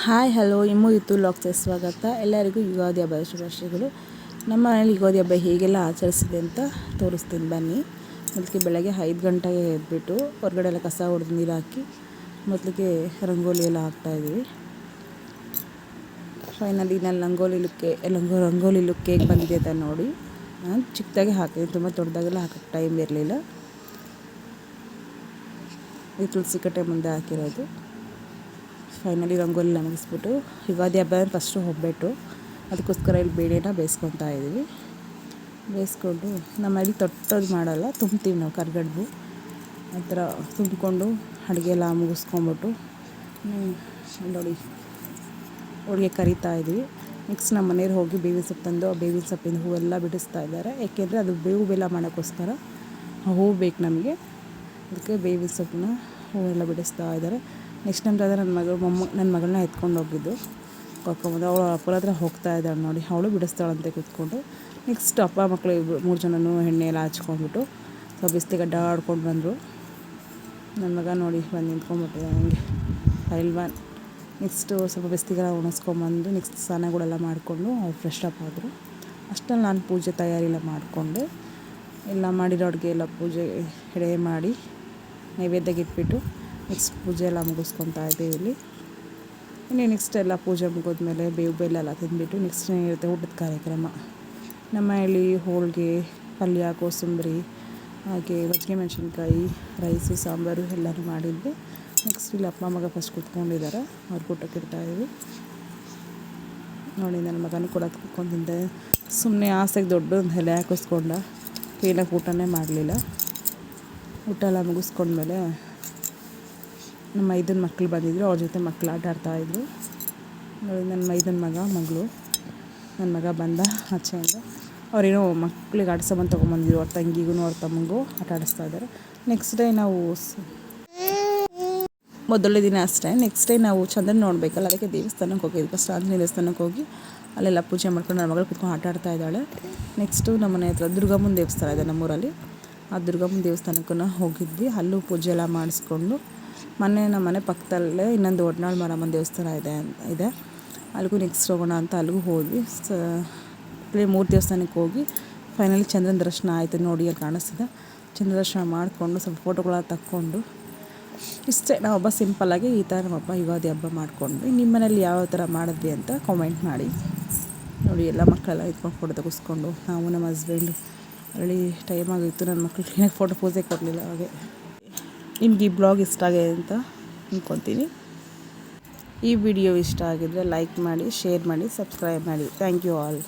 Hi hello ಇಮ್ಮು ಇತ್ತು ಲಾಗ್ಸ್ಗೆ ಸ್ವಾಗತ. ಎಲ್ಲರಿಗೂ ಯುಗಾದಿ ಹಬ್ಬದ ಶುಭಾಶಯಗಳು. ನಮ್ಮ ಮನೇಲಿ ಯುಗಾದಿ ಹಬ್ಬ ಹೇಗೆಲ್ಲ ಆಚರಿಸಿದೆ ಅಂತ ತೋರಿಸ್ತೀನಿ ಬನ್ನಿ. ಮೊದಲಿಗೆ ಬೆಳಗ್ಗೆ 5 ಗಂಟೆಗೆ ಎದ್ಬಿಟ್ಟು ಹೊರಗಡೆ ಎಲ್ಲ ಕಸ ಹೊಡೆದು ನೀರು ಹಾಕಿ ಮೊದಲಿಗೆ ರಂಗೋಲಿ ಎಲ್ಲ ಹಾಕ್ತಾಯಿದ್ವಿ. ಫೈನಲಿ ನಾನು ರಂಗೋಲಿ ಲುಕ್ ಹೇಗೆ ಬಂದಿದೆ ಅಂತ ನೋಡಿ. ನಾನು ಚಿಕ್ಕದಾಗಿ ಹಾಕಿದ್ದೀನಿ, ತುಂಬ ದೊಡ್ಡದಾಗೆಲ್ಲ ಹಾಕೋಕ್ಕೆ ಟೈಮ್ ಇರಲಿಲ್ಲ. ಈ ತುಳಸಿ ಕಟ್ಟೆ ಮುಂದೆ ಹಾಕಿರೋದು. ಫೈನಲಿ ರಂಗೋಲಿ ಮುಗಿಸ್ಬಿಟ್ಟು ಯುಗಾದಿ ಹಬ್ಬ ಫಸ್ಟು ಒಬ್ಬಟ್ಟು, ಅದಕ್ಕೋಸ್ಕರ ಇಲ್ಲಿ ಬೇಳೆನ ಬೇಯಿಸ್ಕೊತಾ ಇದ್ದೀವಿ. ಬೇಯಿಸ್ಕೊಂಡು ನಮ್ಮಲ್ಲಿ ತೊಟ್ಟೋದು ಮಾಡಲ್ಲ, ತುಂಬ್ತೀವಿ ನಾವು ಕರ್ಗಡ್ಬು ಆ ಥರ ತುಂಬಿಕೊಂಡು ಅಡುಗೆ ಎಲ್ಲ ಮುಗಿಸ್ಕೊಂಬಿಟ್ಟು ನೋಡಿ ಹೋಳಿಗೆ ಕರಿತಾ ಇದ್ವಿ. ನೆಕ್ಸ್ಟ್ ನಮ್ಮ ಮನೆಯವ್ರು ಹೋಗಿ ಬೇವಿನ ಸೊಪ್ಪು ತಂದು ಆ ಬೇವಿನ ಸೊಪ್ಪಿನ ಹೂವೆಲ್ಲ ಬಿಡಿಸ್ತಾ ಇದ್ದಾರೆ. ಯಾಕೆಂದರೆ ಅದು ಬೇವು ಬೆಲ್ಲ ಮಾಡೋಕ್ಕೋಸ್ಕರ ಆ ಹೂವು ಬೇಕು ನಮಗೆ. ಅದಕ್ಕೆ ಬೇವಿನ ಸೊಪ್ಪನ್ನ ಹೂವೆಲ್ಲ ಬಿಡಿಸ್ತಾ ಇದ್ದಾರೆ. ನೆಕ್ಸ್ಟ್ ಟೈಮ್ ನನ್ನ ಮಗಳನ್ನ ಎತ್ಕೊಂಡು ಹೋಗಿದ್ದು ಕರ್ಕೊಂಬಂದು ಅವಳು ಅಪ್ಪನ ಹತ್ರ ಹೋಗ್ತಾ ಇದ್ದಾಳೆ ನೋಡಿ, ಅವಳು ಬಿಡಿಸ್ತಾಳಂತೆ ಕೂತ್ಕೊಂಡು. ನೆಕ್ಸ್ಟ್ ಅಪ್ಪ ಮಕ್ಕಳು 3 ಜನನೂ ಎಣ್ಣೆ ಎಲ್ಲ ಹಚ್ಕೊಂಡ್ಬಿಟ್ಟು ಸ್ವಲ್ಪ ಬಿಸ್ಲಿಗೆ ಅಡ್ಡಾಡ್ಕೊಂಡು ಬಂದರು. ನನ್ನ ಮಗ ನೋಡಿ ಬಂದು ನಿಂತ್ಕೊಂಡ್ಬಿಟ್ಟಿದೆ ಹಂಗೆ ಪೈಲ್ವಾನ್. ನೆಕ್ಸ್ಟು ಸ್ವಲ್ಪ ಬಿಸ್ಲಿಗೆಲ್ಲ ಒಣಸ್ಕೊಂಬಂದು ನೆಕ್ಸ್ಟ್ ಸ್ನಾನಗಳೆಲ್ಲ ಮಾಡಿಕೊಂಡು ಅವ್ರು ಫ್ರೆಶ್ ಅಪ್ ಆದರು. ಅಷ್ಟರಲ್ಲಿ ನಾನು ಪೂಜೆ ತಯಾರಿ ಎಲ್ಲ ಮಾಡಿಕೊಂಡೆ. ಎಲ್ಲ ಮಾಡಿರೋ ಅಡುಗೆ ಎಲ್ಲ ಪೂಜೆ ಎಡೆ ಮಾಡಿ ನೈವೇದ್ಯಕ್ಕೆ ಇಟ್ಬಿಟ್ಟು ನೆಕ್ಸ್ಟ್ ಪೂಜೆ ಎಲ್ಲ ಮುಗಿಸ್ಕೊತಾ ಇದ್ದೀವಿ ಇಲ್ಲಿ. ಇನ್ನು ನೆಕ್ಸ್ಟ್ ಎಲ್ಲ ಪೂಜೆ ಮುಗಿದ್ಮೇಲೆ ಬೇವು ಬೆಲ್ಲ ಎಲ್ಲ ತಿಂದುಬಿಟ್ಟು ನೆಕ್ಸ್ಟ್ ಏನಿರುತ್ತೆ ಊಟದ ಕಾರ್ಯಕ್ರಮ. ನಮ್ಮ ಇಲ್ಲಿ ಹೋಳಿಗೆ, ಪಲ್ಯ, ಕೋಸಂಬರಿ, ಹಾಗೆ ಮಜ್ಜಿಗೆ ಮೆಣಸಿನ್ಕಾಯಿ, ರೈಸು, ಸಾಂಬಾರು ಎಲ್ಲನೂ ಮಾಡಿದ್ವಿ. ನೆಕ್ಸ್ಟ್ ಇಲ್ಲಿ ಅಪ್ಪ ಮಗ ಫಸ್ಟ್ ಕೂತ್ಕೊಂಡಿದ್ದಾರೆ, ಅವ್ರಿಗೆ ಊಟಕ್ಕೆ ಇಡ್ತಾಯಿದ್ವಿ ನೋಡಿ. ನನ್ನ ಮಗನೂ ಕೂಡ ಕೂತ್ಕೊಂಡಿದ್ದೆ. ಸುಮ್ಮನೆ ಆಸೆಗೆ ದೊಡ್ಡ ಎಲೆ ಹಾಕಿಸ್ಕೊಂಡ, ಕ್ಲೀನಾಗಿ ಊಟನೇ ಮಾಡಲಿಲ್ಲ. ಊಟ ಎಲ್ಲ ಮುಗಿಸ್ಕೊಂಡ್ಮೇಲೆ ನಮ್ಮ ಮೈದನ ಮಕ್ಕಳು ಬಂದಿದ್ದರು, ಅವ್ರ ಜೊತೆ ಮಕ್ಕಳು ಆಟ ಆಡ್ತಾಯಿದ್ರು ನೋಡಿ. ನನ್ನ ಮೈದನ ಮಗಳು, ನನ್ನ ಮಗ ಬಂದ ಆಚೆಯಿಂದ. ಅವರೇನೋ ಮಕ್ಕಳಿಗೆ ಆಟ ಸಾಮಾನು ತೊಗೊಂಬಂದಿದ್ರು, ಅವ್ರ ತಂಗಿಗೂ ಅವ್ರ ತಮ್ಮಂಗೂ ಆಟ ಆಡಿಸ್ತಾ ಇದ್ದಾರೆ. ನೆಕ್ಸ್ಟ್ ಡೇ ನಾವು ಮೊದಲನೇ ದಿನ ಅಷ್ಟೇ. ನೆಕ್ಸ್ಟ್ ಡೇ ನಾವು ಚಂದ್ರನ ನೋಡಬೇಕಲ್ಲ, ಅದಕ್ಕೆ ದೇವಸ್ಥಾನಕ್ಕೆ ಹೋಗಿದ್ವಿ. ಫಸ್ಟ್ ಆಂಜನೇಯ ದೇವಸ್ಥಾನಕ್ಕೆ ಹೋಗಿ ಅಲ್ಲೆಲ್ಲ ಪೂಜೆ ಮಾಡ್ಕೊಂಡು ನನ್ನ ಮಗಳು ಕುತ್ಕೊಂಡು ಆಟ ಆಡ್ತಾ ಇದ್ದಾಳೆ. ನೆಕ್ಸ್ಟು ನಮ್ಮ ಮನೆ ಹತ್ರ ದುರ್ಗಮ್ಮನ ದೇವಸ್ಥಾನ ಇದೆ ನಮ್ಮೂರಲ್ಲಿ, ಆ ದುರ್ಗಮ್ಮನ ದೇವಸ್ಥಾನಕ್ಕೂ ಹೋಗಿದ್ವಿ. ಅಲ್ಲೂ ಪೂಜೆ ಎಲ್ಲ ಮಾಡಿಸ್ಕೊಂಡು ನಮ್ಮ ಮನೆ ಪಕ್ಕದಲ್ಲೇ ಇನ್ನೊಂದು ಒಡ್ನಾಳು ಮಾರಮ್ಮನ ದೇವಸ್ಥಾನ ಇದೆ, ಅಲ್ಲಿಗೂ ನೆಕ್ಸ್ಟ್ ಹೋಗೋಣ ಅಂತ ಅಲ್ಲಿಗೂ ಹೋದ್ವಿ. ಇಲ್ಲಿ 3 ದೇವಸ್ಥಾನಕ್ಕೆ ಹೋಗಿ ಫೈನಲಿ ಚಂದ್ರನ ದರ್ಶನ ಆಯಿತು ನೋಡಿ. ಅಲ್ಲಿ ಕಾಣಿಸ್ತಿದೆ ಚಂದ್ರ ದರ್ಶನ ಮಾಡಿಕೊಂಡು ಸ್ವಲ್ಪ ಫೋಟೋಗಳೆಲ್ಲ ತಕ್ಕೊಂಡು ಇಷ್ಟೇ. ನಾವು ಹಬ್ಬ ಸಿಂಪಲ್ಲಾಗಿ ಈ ಥರ ನಮ್ಮ ಹಬ್ಬ ಯುಗಾದಿ ಹಬ್ಬ ಮಾಡ್ಕೊಂಡ್ವಿ. ನಿಮ್ಮ ಮನೇಲಿ ಯಾವ ಥರ ಮಾಡಿದ್ವಿ ಅಂತ ಕಾಮೆಂಟ್ ಮಾಡಿ ನೋಡಿ. ಎಲ್ಲ ಮಕ್ಕಳೆಲ್ಲ ಇಟ್ಕೊಂಡು ಫೋಟೋ ತೆಗೆಸ್ಕೊಂಡು ನಾವು ನಮ್ಮ ಹಸ್ಬೆಂಡು ಅಲ್ಲಿ ಟೈಮ್ ಆಗಿತ್ತು. ನನ್ನ ಮಕ್ಕಳು ಕ್ಲೀನಾಗಿ ಫೋಟೋ ಪೋಸೇ ಕೊಡಲಿಲ್ಲ. ಹಾಗೆ ನಿಮ್ಗೆ ಈ ಬ್ಲಾಗ್ ಇಷ್ಟ ಆಗಿದೆ ಅಂತ ಅಂದ್ಕೊತೀನಿ. ಈ ವಿಡಿಯೋ ಇಷ್ಟ ಆಗಿದ್ದರೆ ಲೈಕ್ ಮಾಡಿ, ಶೇರ್ ಮಾಡಿ, ಸಬ್ಸ್ಕ್ರೈಬ್ ಮಾಡಿ. Thank you all.